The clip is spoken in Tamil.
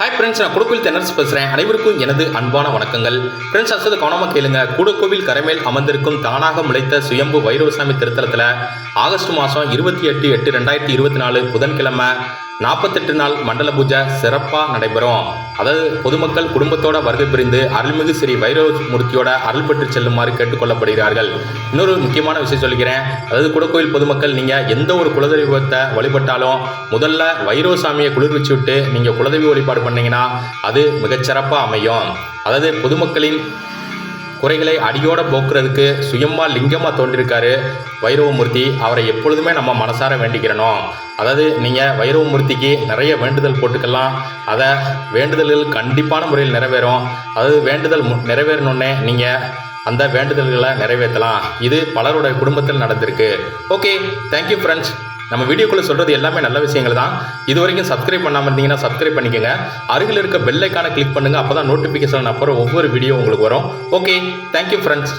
ஹாய் ஃப்ரெண்ட்ஸ், நான் குடக்கோவில் தென்னரசு பேசுகிறேன். அனைவருக்கும் எனது அன்பான வணக்கங்கள். ஃப்ரெண்ட்ஸ், அடுத்தது கவனமாக கேளுங்க. குடக்கோவில் கரைமேல் அமர்ந்திருக்கும் தானாக முளைத்த சுயம்பு வைரவசாமி திருத்தலத்தில் ஆகஸ்ட் மாதம் 28/8/2024 புதன்கிழமை 48 நாள் மண்டல பூஜை சிறப்பாக நடைபெறும். அதாவது பொதுமக்கள் குடும்பத்தோட வருகை புரிந்து அருள்மிகு ஸ்ரீ வைரவமூர்த்தியோட அருள் பெற்று செல்லுமாறு கேட்டுக்கொள்ளப்படுகிறார்கள். இன்னொரு முக்கியமான விஷயம் சொல்லிக்கிறேன். அதாவது குடக்கோவில் பொதுமக்கள் நீங்கள் எந்த ஒரு குலதெய்வத்தை வழிபட்டாலும் முதல்ல வைரவசாமியை குளிர்விச்சு விட்டு நீங்கள் குலதெய்வ வழிபாடு பண்ணீங்கன்னா அது மிகச்சிறப்பாக அமையும். அதாவது பொதுமக்களின் குறைகளை அடியோட போக்குறதுக்கு சுயம்பா லிங்கமாக தோன்றியிருக்காரு வைரவமூர்த்தி. அவரை எப்பொழுதுமே நம்ம மனசார வேண்டிக்கிறணும். அதாவது நீங்கள் வைரவமூர்த்திக்கு நிறைய வேண்டுதல் போட்டுக்கலாம். அதை வேண்டுதல்கள் கண்டிப்பான முறையில் நிறைவேறும். அதாவது வேண்டுதல் நிறைவேறணுன்னே நீங்கள் அந்த வேண்டுதல்களை நிறைவேற்றலாம். இது பலருடைய குடும்பத்தில் நடந்திருக்கு. Okay, thank you friends. நம்ம வீடியோக்குள்ளே சொல்கிறது எல்லாமே நல்ல விஷயங்கள் தான். இது வரைக்கும் சப்ஸ்கிரைப் பண்ணாமல் இருந்தீங்கன்னா சப்ஸ்கிரைப் பண்ணிக்கோங்க. அருகில் இருக்க பெல் ஐக்கானை கிளிக் பண்ணுங்கள். அப்போ தான் நோட்டிஃபிகேஷன் அப்புறம் ஒவ்வொரு வீடியோ உங்களுக்கு வரும். Okay, thank you friends.